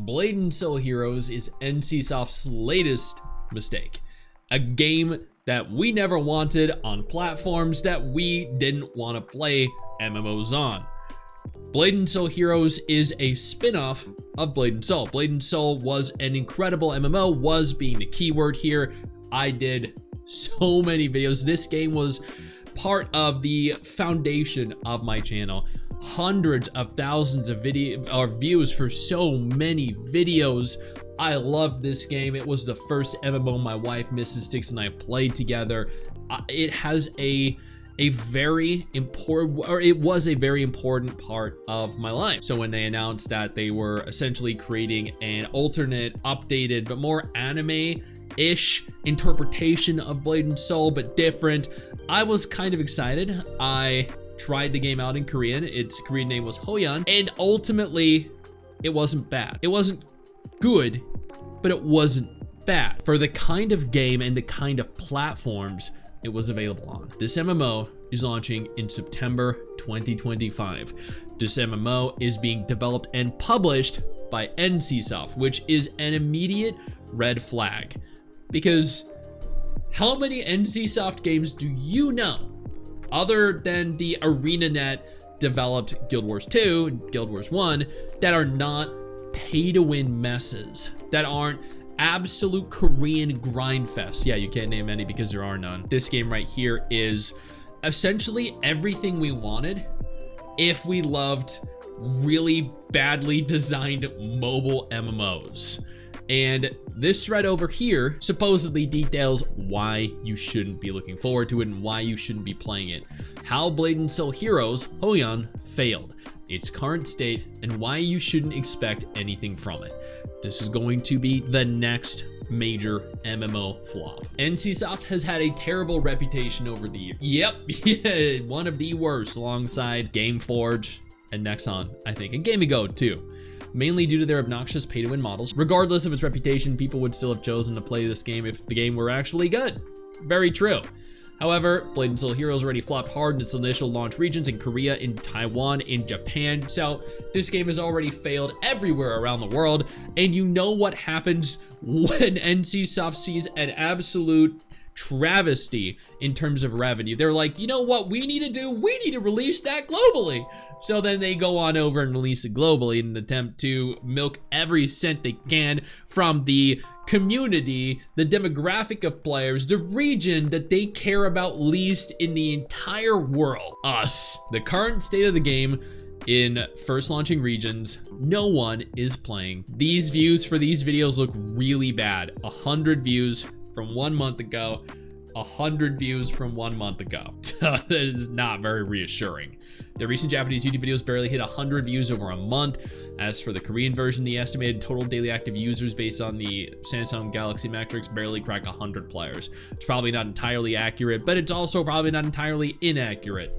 Blade & Soul Heroes is NCSoft's latest mistake. A game that we never wanted on platforms that we didn't want to play MMOs on. Blade & Soul Heroes is a spin-off of Blade & Soul. Blade & Soul was an incredible MMO, was being the keyword here. I did so many videos. This game was part of the foundation of my channel. Hundreds of thousands of views for so many videos. I loved this game. It was the first MMO my wife, MRSSSTIX, and I played together. It has a very important, or it was a very important part of my life. So when they announced that they were essentially creating an alternate, updated, but more anime-ish interpretation of Blade & Soul, but different, I was kind of excited. I tried the game out in Korean. Its Korean name was Hoyan, and ultimately, it wasn't bad. It wasn't good, but it wasn't bad. For the kind of game and the kind of platforms it was available on. This MMO is launching in September 2025. This MMO is being developed and published by NCSoft, which is an immediate red flag. Because how many NCSoft games do you know, other than the ArenaNet developed Guild Wars 2 and Guild Wars 1, that are not pay-to-win messes, that aren't absolute Korean grind fest? Yeah, you can't name any because there are none. This game right here is essentially everything we wanted if we loved really badly designed mobile MMOs. And this thread over here supposedly details why you shouldn't be looking forward to it and why you shouldn't be playing it. How Blade & Soul Heroes Hoyan failed, its current state, and why you shouldn't expect anything from it. This is going to be the next major MMO flop. NCSoft has had a terrible reputation over the years. Yep, yeah, one of the worst, alongside Gameforge and Nexon, I think, and GameGo too. Mainly due to their obnoxious pay-to-win models. Regardless of its reputation, people would still have chosen to play this game if the game were actually good. Very true. However, Blade & Soul Heroes already flopped hard in its initial launch regions in Korea, in Taiwan, in Japan, so this game has already failed everywhere around the world, and you know what happens when NCSoft sees an absolute travesty in terms of revenue. They're like, you know what we need to do? We need to release that globally. So then they go on over and release it globally in an attempt to milk every cent they can from the community, the demographic of players, the region that they care about least in the entire world, us. The current state of the game in first launching regions, no one is playing. These views for these videos look really bad. 100 views from 1 month ago, 100 views from 1 month ago. That is not very reassuring. The recent Japanese YouTube videos barely hit 100 views over a month. As for the Korean version, the estimated total daily active users based on the Samsung Galaxy metrics barely crack 100 players. It's probably not entirely accurate, but it's also probably not entirely inaccurate.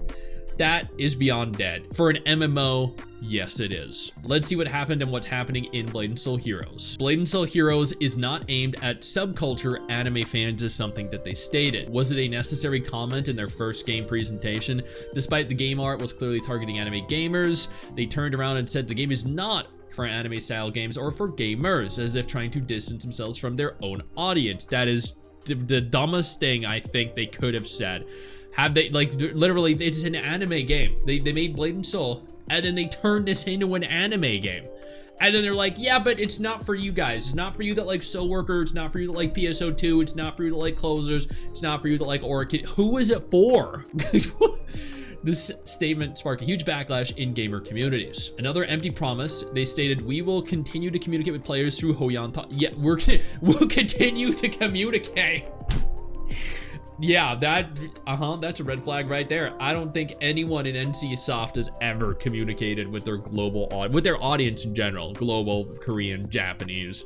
That is beyond dead. For an MMO, yes it is. Let's see what happened and what's happening in Blade & Soul Heroes. Blade & Soul Heroes is not aimed at subculture anime fans as something that they stated. Was it a necessary comment in their first game presentation? Despite the game art was clearly targeting anime gamers, they turned around and said the game is not for anime style games or for gamers, as if trying to distance themselves from their own audience. That is the dumbest thing I think they could have said. Have they, like, literally, it's an anime game. They made Blade & Soul, and then they turned this into an anime game. And then they're like, yeah, but it's not for you guys. It's not for you that like Soul Worker. It's not for you that like PSO2. It's not for you that like Closers. It's not for you that like Orchid. Who is it for? This statement sparked a huge backlash in gamer communities. Another empty promise, they stated, we will continue to communicate with players through Hoyan. Yeah, we'll continue to communicate. Yeah, that's a red flag right there. I don't think anyone in NCSoft has ever communicated with their with their audience in general, global, Korean, Japanese.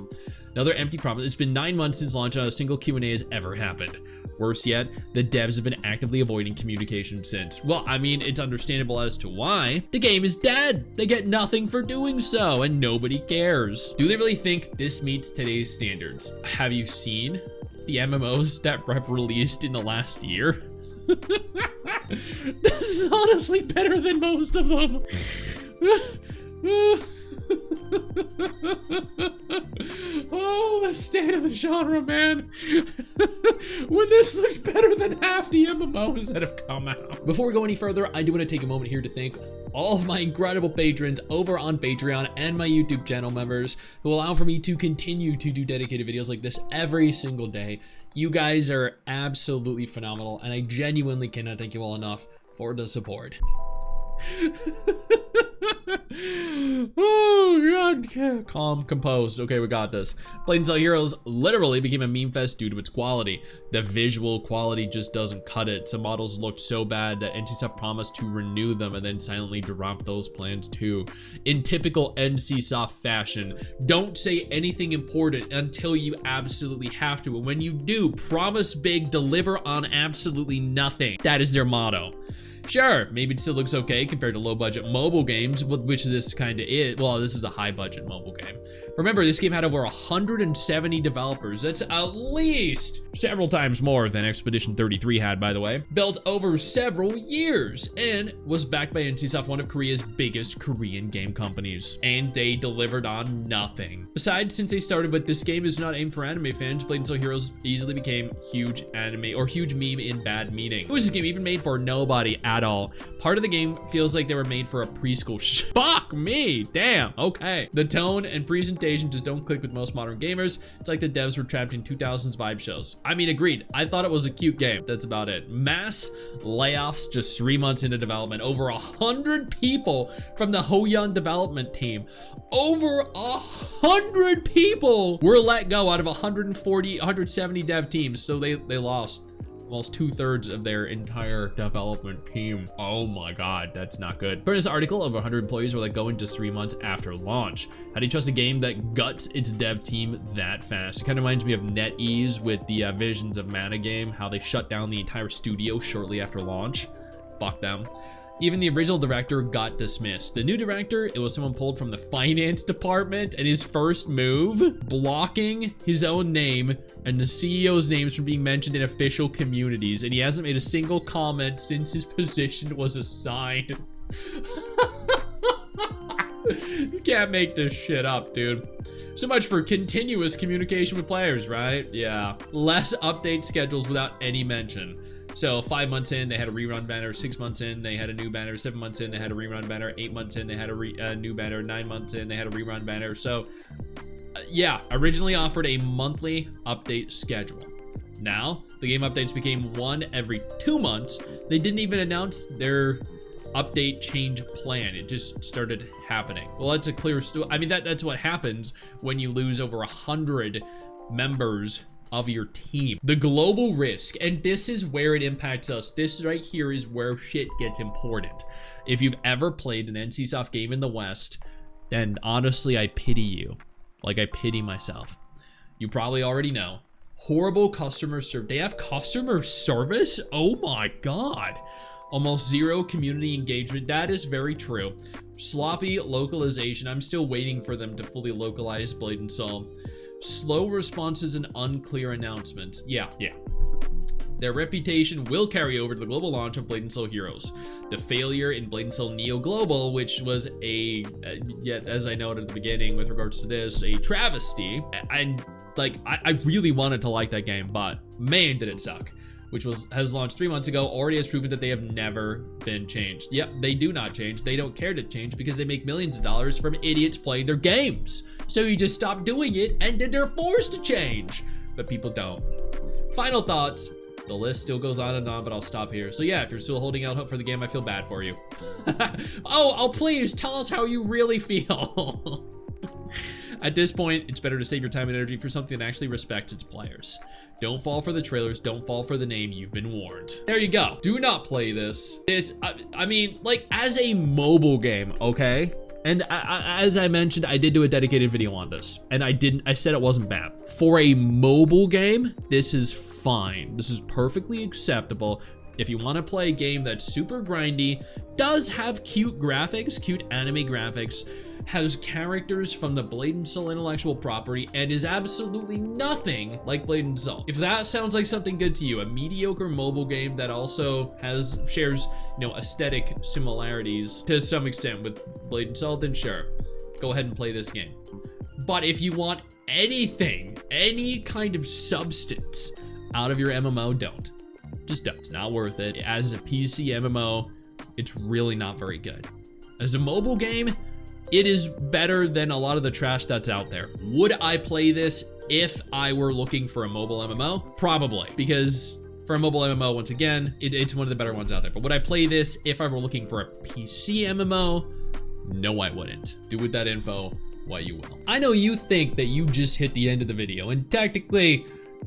Another empty promise. It's been 9 months since launch, not a single Q&A has ever happened. Worse yet, the devs have been actively avoiding communication since. Well, I mean, it's understandable as to why. The game is dead. They get nothing for doing so, and nobody cares. Do they really think this meets today's standards? Have you seen the MMOs that have released in the last year? This is honestly better than most of them. state of the genre, man. When this looks better than half the MMOs that have come out. Before we go any further, I do want to take a moment here to thank all of my incredible patrons over on Patreon and my YouTube channel members who allow for me to continue to do dedicated videos like this every single day. You guys are absolutely phenomenal, and I genuinely cannot thank you all enough for the support. Oh god, calm, composed. Okay, we got this. Blade & Soul Heroes literally became a meme fest due to its quality. The visual quality just doesn't cut it. Some models looked so bad that NCSoft promised to renew them and then silently dropped those plans too. In typical NCSoft fashion, don't say anything important until you absolutely have to, and when you do, promise big, deliver on absolutely nothing. That is their motto. Sure, maybe it still looks okay compared to low-budget mobile games, which this kind of is. Well, this is a high-budget mobile game. Remember, this game had over 170 developers. That's at least several times more than Expedition 33 had, by the way. Built over several years and was backed by NCSoft, one of Korea's biggest Korean game companies. And they delivered on nothing. Besides, since they started with this game is not aimed for anime fans, Blade & Soul Heroes easily became huge anime or huge meme in bad meaning. Who is this game even made for? Nobody at all. Part of the game feels like they were made for a preschool. Fuck me, damn, okay. The tone and presentation just don't click with most modern gamers. It's like the devs were trapped in 2000s vibe shows. I mean, agreed. I thought it was a cute game. That's about it. Mass layoffs just 3 months into development. Over 100 people from the Hoyan development team. Over 100 people were let go out of 170 dev teams. So they lost almost 2/3 of their entire development team. Oh my god, that's not good. For this article, over 100 employees were let go in just 3 months after launch. How do you trust a game that guts its dev team that fast? It kind of reminds me of NetEase with the Visions of Mana game, how they shut down the entire studio shortly after launch. Fuck them. Even the original director got dismissed. The new director, it was someone pulled from the finance department, and his first move, blocking his own name and the CEO's names from being mentioned in official communities, and he hasn't made a single comment since his position was assigned. You can't make this shit up, dude. So much for continuous communication with players, right? Yeah. Less update schedules without any mention. So 5 months in, they had a rerun banner. 6 months in, they had a new banner. 7 months in, they had a rerun banner. 8 months in, they had a new banner. 9 months in, they had a rerun banner. So yeah, originally offered a monthly update schedule. Now, the game updates became one every 2 months. They didn't even announce their update change plan. It just started happening. Well, that's a clear story. I mean, that's what happens when you lose over 100 members of your team. The global risk, and this is where it impacts us. This right here is where shit gets important. If you've ever played an NCSoft game in the West, then honestly, I pity you. Like, I pity myself. You probably already know. Horrible customer service. They have customer service? Oh my god. Almost zero community engagement. That is very true. Sloppy localization. I'm still waiting for them to fully localize Blade & Soul. Slow responses and unclear announcements. Yeah. Their reputation will carry over to the global launch of Blade & Soul Heroes. The failure in Blade & Soul Neo Global, which was yet as I noted at the beginning with regards to this, a travesty. And like, I really wanted to like that game, but man, did it suck. Which has launched 3 months ago, already has proven that they have never been changed. Yep, they do not change. They don't care to change because they make millions of dollars from idiots playing their games. So you just stop doing it and then they're forced to change. But people don't. Final thoughts. The list still goes on and on, but I'll stop here. So yeah, if you're still holding out hope for the game, I feel bad for you. Oh, please tell us how you really feel. At this point, it's better to save your time and energy for something that actually respects its players. Don't fall for the trailers, don't fall for the name, you've been warned. There you go. Do not play this. I mean, like, as a mobile game, okay? And as I mentioned, I did do a dedicated video on this, and I said it wasn't bad. For a mobile game, this is fine. This is perfectly acceptable. If you want to play a game that's super grindy, does have cute graphics, cute anime graphics, has characters from the Blade & Soul intellectual property, and is absolutely nothing like Blade & Soul. If that sounds like something good to you, a mediocre mobile game that also shares, you know, aesthetic similarities to some extent with Blade & Soul, then sure, go ahead and play this game. But if you want anything any kind of substance out of your MMO, don't. Just don't. It's not worth it. As a PC MMO, it's really not very good. As a mobile game, it is better than a lot of the trash that's out there. Would I play this if I were looking for a mobile MMO? Probably, because for a mobile MMO, once again, it's one of the better ones out there. But would I play this if I were looking for a PC MMO? No, I wouldn't. Do with that info what you will. I know you think that you just hit the end of the video, and technically,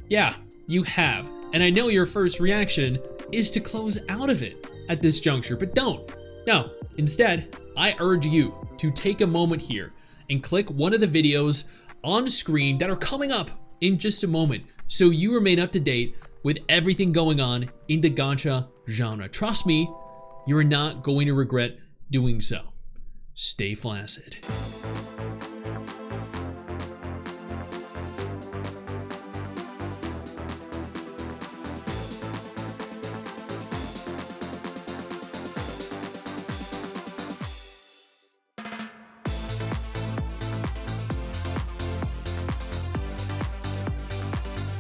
yeah, you have. And I know your first reaction is to close out of it at this juncture, but don't. No, instead, I urge you to take a moment here and click one of the videos on screen that are coming up in just a moment so you remain up to date with everything going on in the gacha genre. Trust me, you are not going to regret doing so. Stay flaccid.